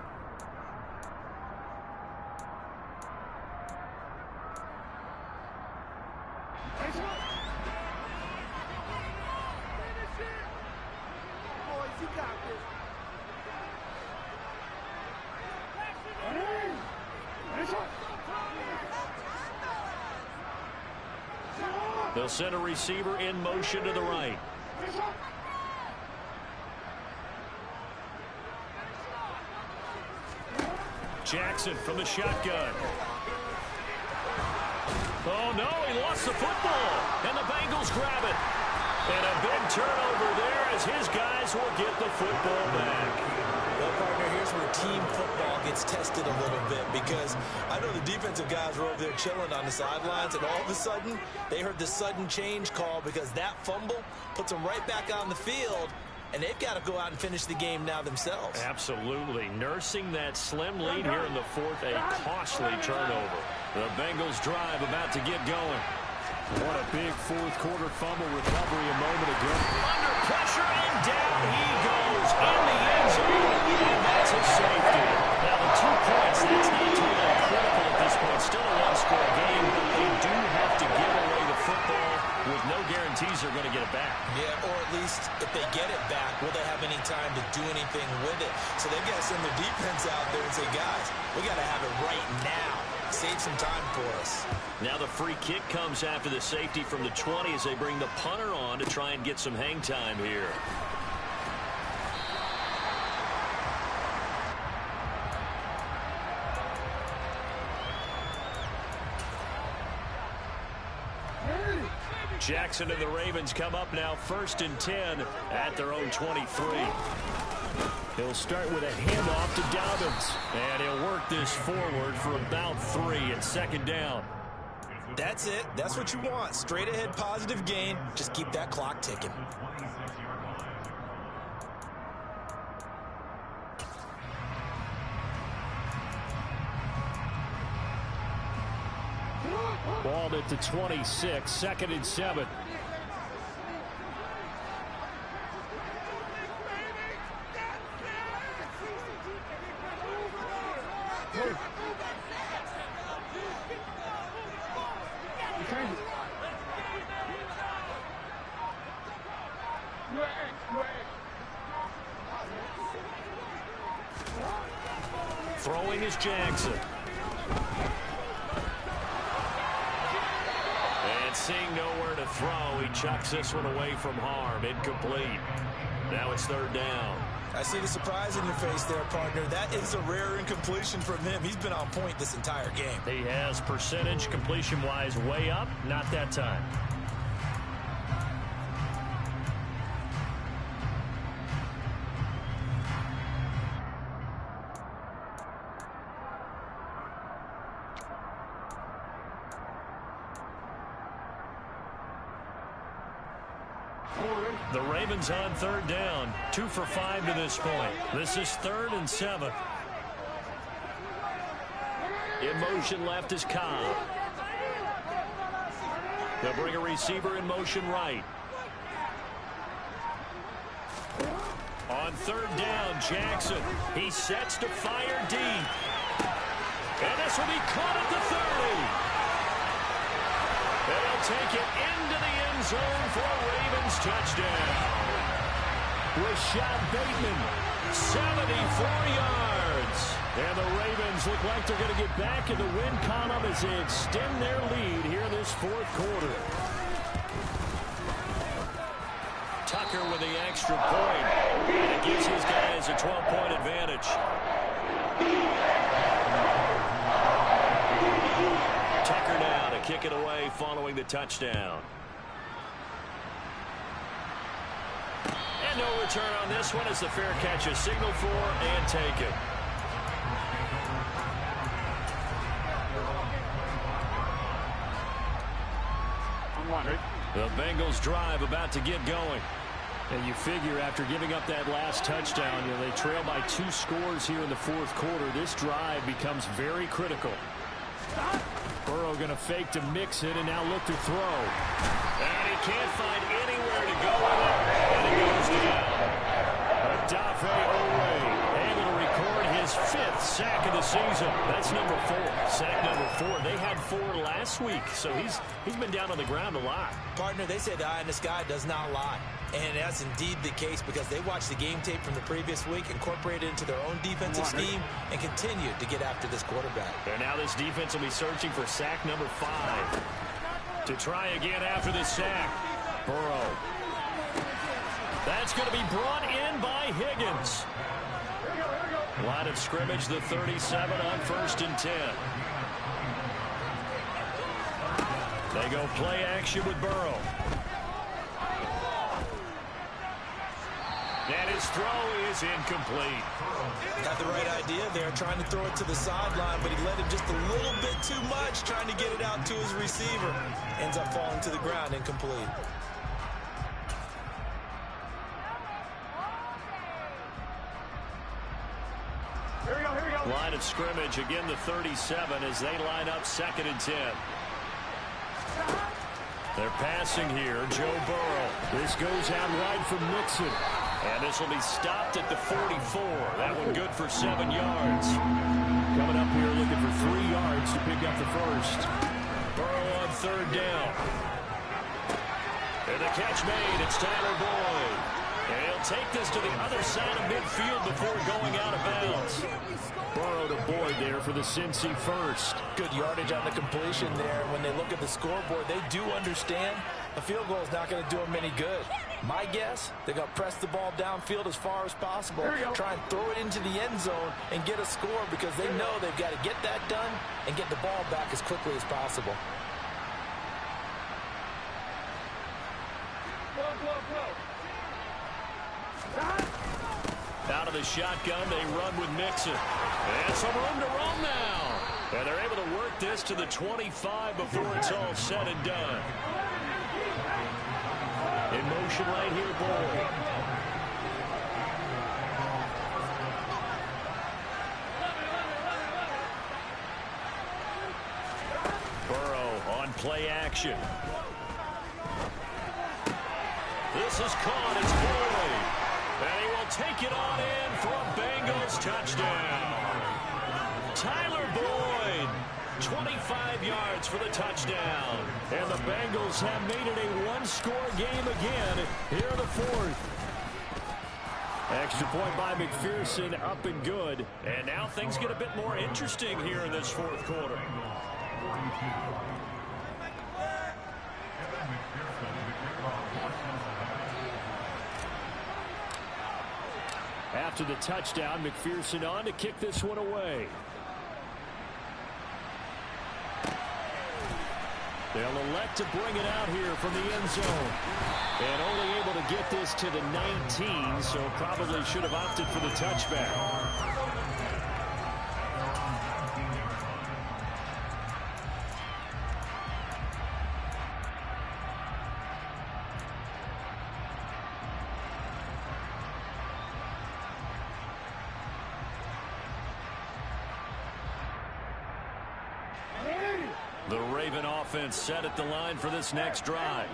They'll send a receiver in motion to the right. Jackson from the shotgun. Oh, no, he lost the football. And the Bengals grab it. And a big turnover there as his guys will get the football back. Well, partner, here's where team football gets tested a little bit because I know the defensive guys were over there chilling on the sidelines, and all of a sudden, they heard the sudden change call because that fumble puts them right back on the field, and they've got to go out and finish the game now themselves. Absolutely. Nursing that slim lead here in the 4th, a costly turnover. The Bengals drive about to get going. What a big 4th quarter fumble recovery a moment ago. Under pressure, and down he goes in the end zone. And that's a safety. Now the 2 points, that's not too critical at this point. Still a 1-score game, but they do have to give away the football with no guarantees they're going to get it back. Yeah, or at least if they get it back, will they have any time to do anything with it? So they've got to send their defense out there and say, guys, we got to have it right now. Save some time for us. Now the free kick comes after the safety from the 20 as they bring the punter on to try and get some hang time here. Jackson and the Ravens come up now 1st and 10 at their own 23. He'll start with a handoff to Dobbins. And he'll work this forward for about 3 and 2nd down. That's it. That's what you want. Straight ahead positive gain. Just keep that clock ticking. Balled at the 26, 2nd and 7. Throwing is Jackson. And seeing nowhere to throw, he chucks this one away from harm. Incomplete. Now it's 3rd down. I see the surprise in your face there, partner. That is a rare incompletion from him. He's been on point this entire game. He has percentage completion-wise way up. Not that time. The Ravens on 3rd down. 2 for 5 to this point. This is 3rd and 7. In motion left is Cobb. They'll bring a receiver in motion right. On 3rd down, Jackson. He sets to fire deep. And this will be caught at the 30. They'll take it into the end zone for a Ravens touchdown. Rashad Bateman, 74 yards. And the Ravens look like they're going to get back in the win column as they extend their lead here this 4th quarter. Tucker with the extra point. And it gives his guys a 12-point advantage. Tucker now to kick it away following the touchdown. And no return on this one as the fair catch is signaled for and taken. The Bengals drive about to get going. And you figure after giving up that last touchdown, they trail by 2 scores here in the 4th quarter. This drive becomes very critical. Burrow going to fake to mix it and now look to throw. And he can't find anywhere to go with it. And it goes down. Odafe Oweh able to record his 5th sack of the season. That's number 4. Sack number 4. They had 4 last week, so he's been down on the ground a lot. Partner, they say the eye in the sky does not lie. And that's indeed the case because they watched the game tape from the previous week, incorporated it into their own defensive scheme, and continued to get after this quarterback. And now this defense will be searching for sack number 5. To try again after the sack. Burrow. That's going to be brought in by Higgins. Line of scrimmage, the 37 on 1st and 10. They go play action with Burrow. And his throw is incomplete. Got the right idea there, trying to throw it to the sideline, but he let him just a little bit too much, trying to get it out to his receiver. Ends up falling to the ground, incomplete. Line of scrimmage, again the 37 as they line up 2nd and 10. They're passing here, Joe Burrow. This goes out wide for Mixon. And this will be stopped at the 44. That one good for 7 yards. Coming up here looking for 3 yards to pick up the first. Burrow on 3rd down. And the catch made. It's Tyler Boyd. And he'll take this to the other side of midfield before going out of bounds. Burrow to Boyd there for the Cincy first. Good yardage on the completion there. When they look at the scoreboard, they do understand a field goal is not going to do them any good. My guess, they're going to press the ball downfield as far as possible, try and throw it into the end zone and get a score because they know they've got to get that done and get the ball back as quickly as possible. Out of the shotgun, they run with Mixon. And some room to run now. And they're able to work this to the 25 before it's all said and done. In motion right here, Boyd. Burrow on play action. This is caught. It's Boyd. And he will take it on in for a Bengals touchdown. Tyler Boyd, 25 yards for the touchdown. And the Bengals have made it a one-score game again here in the fourth. Extra point by McPherson, up and good. And now things get a bit more interesting here in this fourth quarter. After the touchdown, McPherson on to kick this one away. They'll elect to bring it out here from the end zone. And only able to get this to the 19, so probably should have opted for the touchback. The Raven offense set at the line for this next drive.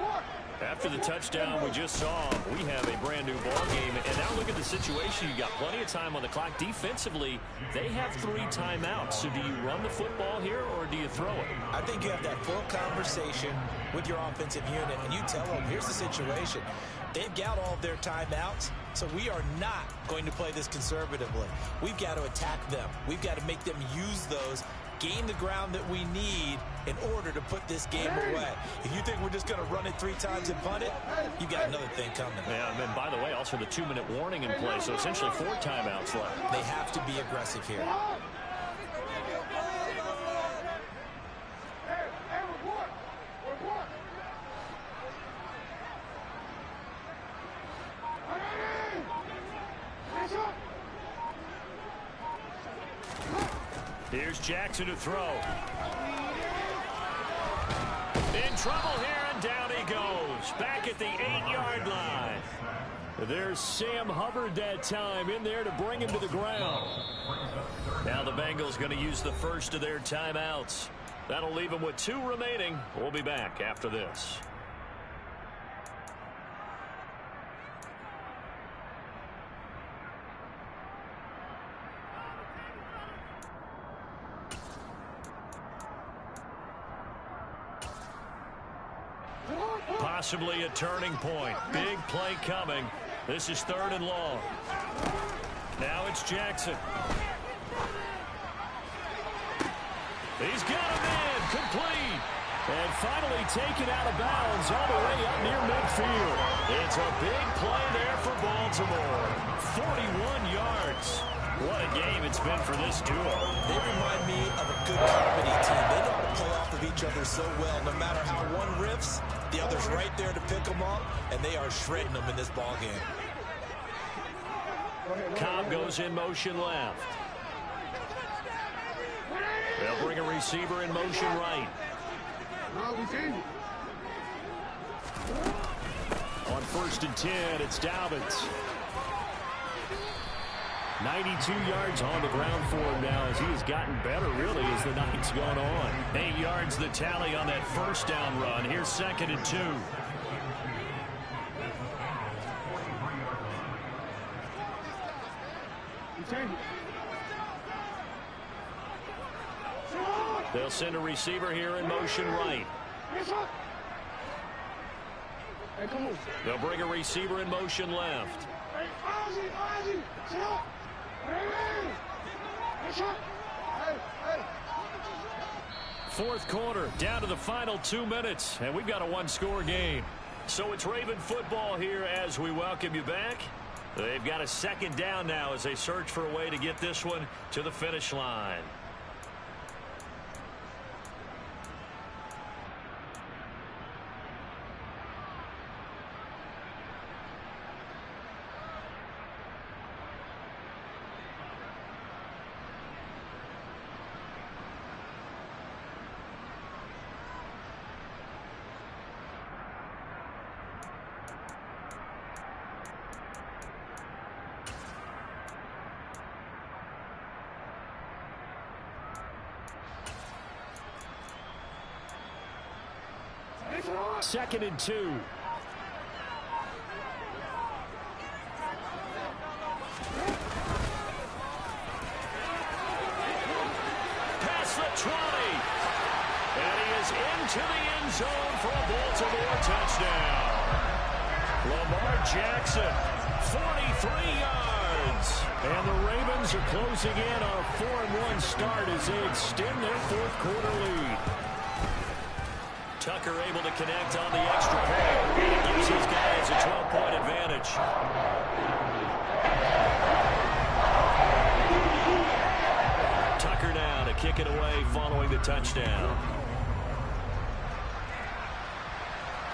After the touchdown we just saw, we have a brand new ball game. And now look at the situation. You got plenty of time on the clock. Defensively, they have 3 timeouts. So do you run the football here or do you throw it? I think you have that full conversation with your offensive unit, and you tell them, here's the situation. They've got all of their timeouts, so we are not going to play this conservatively. We've got to attack them. We've got to make them use those, gain the ground that we need in order to put this game away. If you think we're just going to run it 3 times and punt it, you've got another thing coming. Yeah, and then, by the way, also the 2-minute warning in play, so essentially 4 timeouts left. They have to be aggressive here. Here's Jackson to throw. In trouble here, and down he goes. Back at the 8-yard line. There's Sam Hubbard that time in there to bring him to the ground. Now the Bengals going to use the first of their timeouts. That'll leave them with 2 remaining. We'll be back after this. Possibly a turning point. Big play coming. This is 3rd and long. Now it's Jackson. He's got him in. Complete. And finally taken out of bounds all the way up near midfield. It's a big play there for Baltimore. 41 yards. What a game it's been for this duo. They remind me of a good comedy team. They know how to play off of each other so well. No matter how one riffs, the other's right there to pick them up, and they are shredding them in this ball game. Cobb goes in motion left. They'll bring a receiver in motion right. On 1st and 10, it's Dobbins. 92 yards on the ground for him now as he has gotten better, really, as the night's gone on. 8 yards the tally on that first down run. Here's 2nd and 2. They'll send a receiver here in motion right. They'll bring a receiver in motion left. Fourth quarter, down to the final 2 minutes, and we've got a one-score game. So it's Raven football here as we welcome you back. They've got a second down now as they search for a way to get this one to the finish line. Second and 2. Past the 20. And he is into the end zone for a Baltimore touchdown. Lamar Jackson, 43 yards. And the Ravens are closing in on a 4-1 start as they extend their fourth quarter lead. Tucker able to connect on the extra point. And it gives his guys a 12-point advantage. Tucker now to kick it away following the touchdown.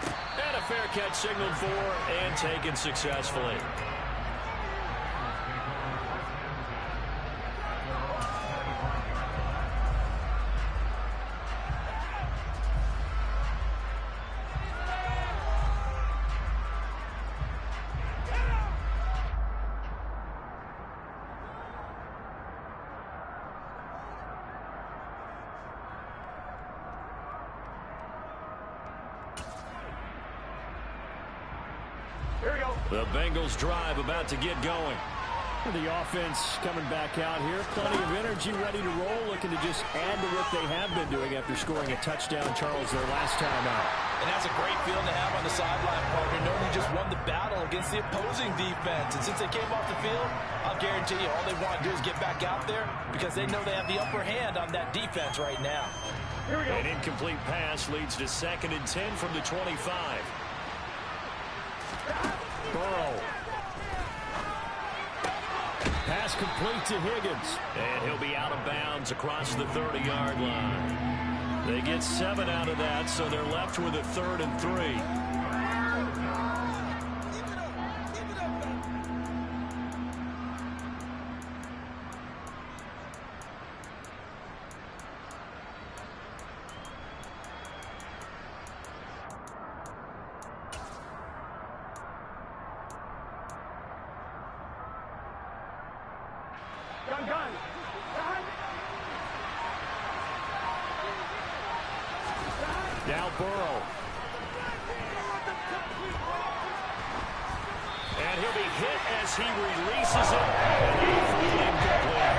And a fair catch signaled for and taken successfully. The Bengals drive about to get going. The offense coming back out here. Plenty of energy, ready to roll, looking to just add to what they have been doing after scoring a touchdown, Charles, their last time out. And that's a great feeling to have on the sideline, partner, knowing you just won the battle against the opposing defense. And since they came off the field, I'll guarantee you all they want to do is get back out there because they know they have the upper hand on that defense right now. Here we go. An incomplete pass leads to 2nd and 10 from the 25. Burrow. Pass complete to Higgins. And he'll be out of bounds across the 30-yard line. They get 7 out of that, so they're left with a 3rd and 3. Now Burrow. And he'll be hit as he releases it. And incomplete.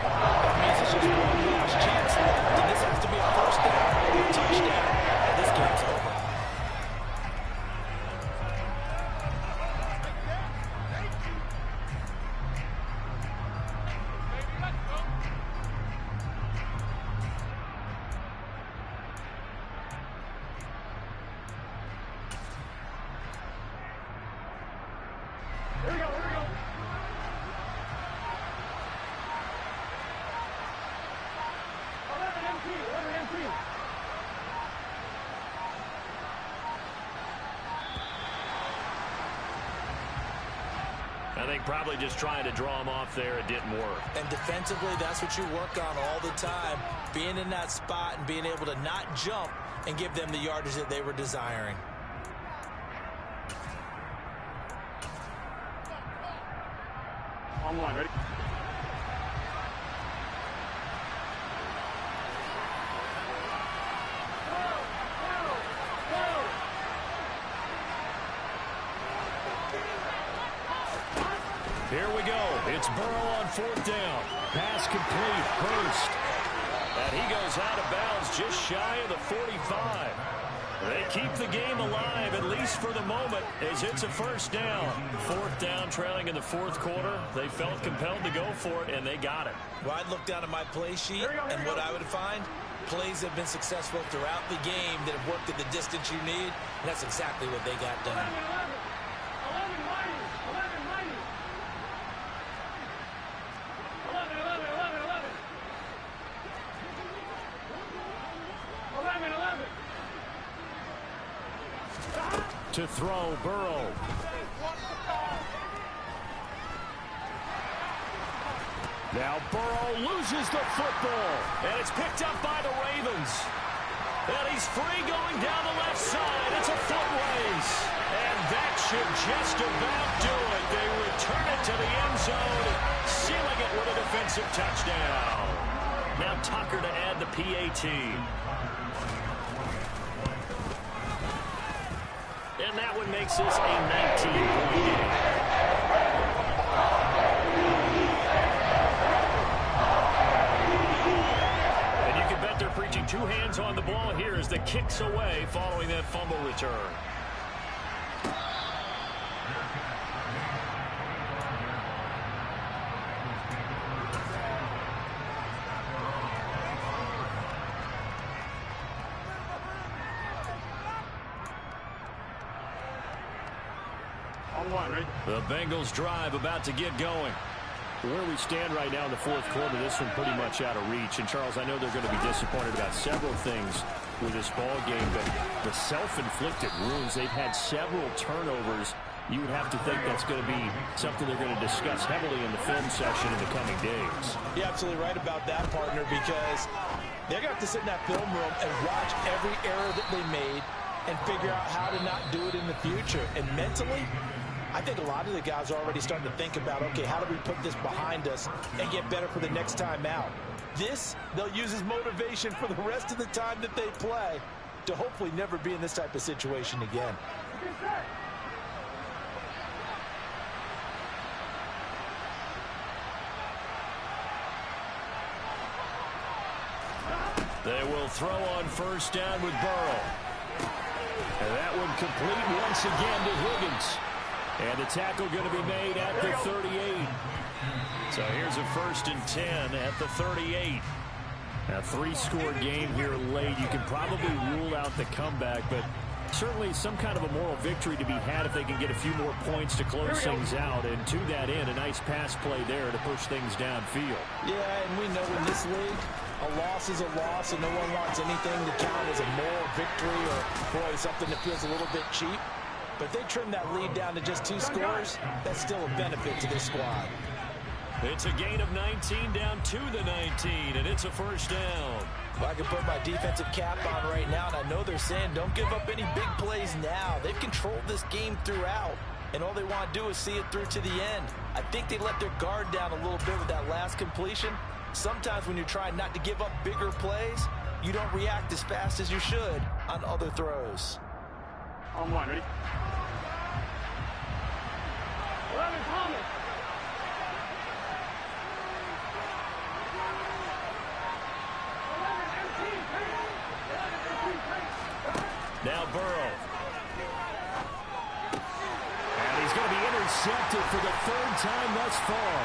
That means it's just one last chance left. And this has to be a first down or a touchdown. And this game's over. I think probably just trying to draw him off there, it didn't work. And defensively, that's what you work on all the time. Being in that spot and being able to not jump and give them the yardage that they were desiring. On one, ready? Here we go. It's Burrow on 4th down. Pass complete. Hurst. And he goes out of bounds just shy of the 45. They keep the game alive, at least for the moment, as it's a first down. Fourth down, trailing in the fourth quarter. They felt compelled to go for it, and they got it. Well, I'd look down at my play sheet, and what I would find, plays have been successful throughout the game that have worked at the distance you need, and that's exactly what they got done. To throw, Burrow. Now Burrow loses the football, and it's picked up by the Ravens. And he's free going down the left side. It's a foot race. And that should just about do it. They return it to the end zone, sealing it with a defensive touchdown. Now Tucker to add the PAT. And that one makes this a 19-point game. And you can bet they're preaching two hands on the ball here as the kick's away following that fumble return. The Bengals drive about to get going. Where we stand right now in the fourth quarter, this one pretty much out of reach. And, Charles, I know they're going to be disappointed about several things with this ball game, but the self-inflicted wounds, they've had several turnovers. You would have to think that's going to be something they're going to discuss heavily in the film session in the coming days. You're absolutely right about that, partner, because they're going to have to sit in that film room and watch every error that they made and figure out how to not do it in the future. And mentally, I think a lot of the guys are already starting to think about, okay, how do we put this behind us and get better for the next time out? This, they'll use as motivation for the rest of the time that they play to hopefully never be in this type of situation again. They will throw on first down with Burrow. And that one complete once again to Higgins. And the tackle going to be made at the 38. So here's a 1st and 10 at the 38. A 3-score game here late. You can probably rule out the comeback, but certainly some kind of a moral victory to be had if they can get a few more points to close things out. And to that end, a nice pass play there to push things downfield. Yeah, and we know in this league, a loss is a loss, and no one wants anything to count as a moral victory or, boy, something that feels a little bit cheap. But if they trim that lead down to just 2 scores, that's still a benefit to this squad. It's a gain of 19 down to the 19, and it's a first down. Well, I can put my defensive cap on right now, and I know they're saying don't give up any big plays now. They've controlled this game throughout, and all they want to do is see it through to the end. I think they let their guard down a little bit with that last completion. Sometimes when you're trying not to give up bigger plays, you don't react as fast as you should on other throws. On one, ready? 11, Thomas. Now Burrow. And he's going to be intercepted for the 3rd time thus far.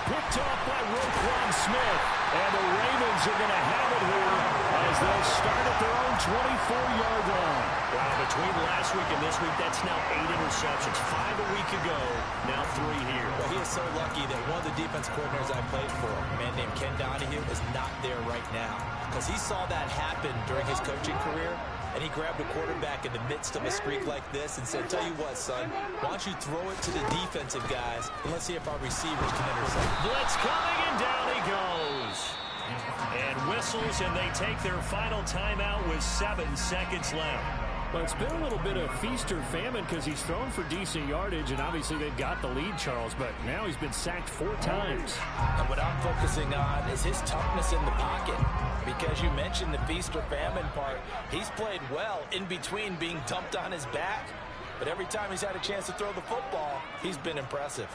Picked off by Roquan Smith. And the Ravens are going to have it here as they'll start at their own 24-yard line. Wow, between last week and this week, that's now 8 interceptions. 5 a week ago, now 3 here. Well, he is so lucky that one of the defense coordinators I played for, a man named Ken Donahue, is not there right now. Because he saw that happen during his coaching career, and he grabbed a quarterback in the midst of a streak like this and said, tell you what, son, why don't you throw it to the defensive guys, and let's see if our receivers can intercept. Blitz coming, and down he goes. And whistles, and they take their final timeout with 7 seconds left. Well, it's been a little bit of feast or famine because he's thrown for decent yardage, and obviously they've got the lead, Charles, but now he's been sacked 4 times. And what I'm focusing on is his toughness in the pocket. Because you mentioned the feast or famine part, he's played well in between being dumped on his back. But every time he's had a chance to throw the football, he's been impressive.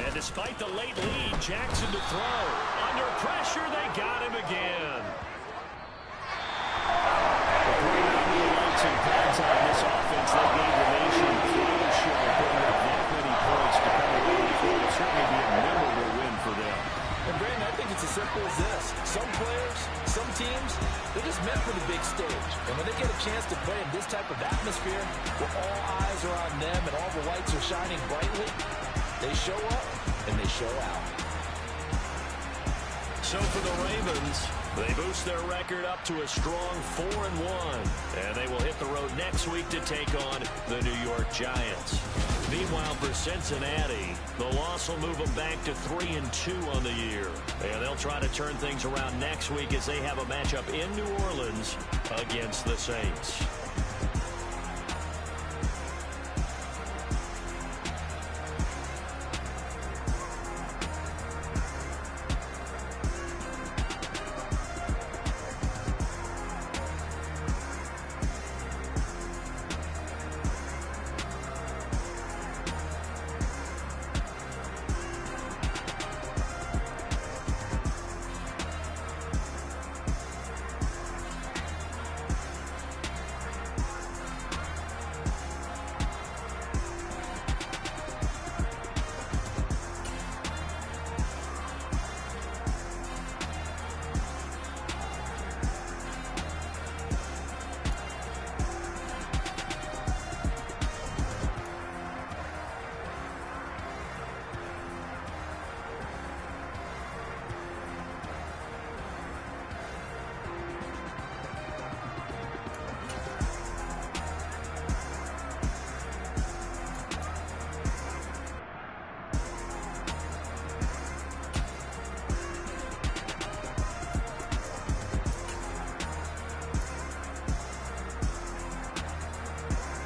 And despite the late lead, Jackson to throw. Under pressure, they got him again. Lights and pads on this offense. They gave the nation a clean show, putting up that many points to come away with what will certainly be a memorable win for them. And Brandon, I think it's as simple as this. Some players, some teams, they're just meant for the big stage. And when they get a chance to play in this type of atmosphere, where all eyes are on them and all the lights are shining brightly, they show up and they show out. So for the Ravens, they boost their record up to a strong 4-1. And they will hit the road next week to take on the New York Giants. Meanwhile, for Cincinnati, the loss will move them back to 3-2 on the year. And they'll try to turn things around next week as they have a matchup in New Orleans against the Saints.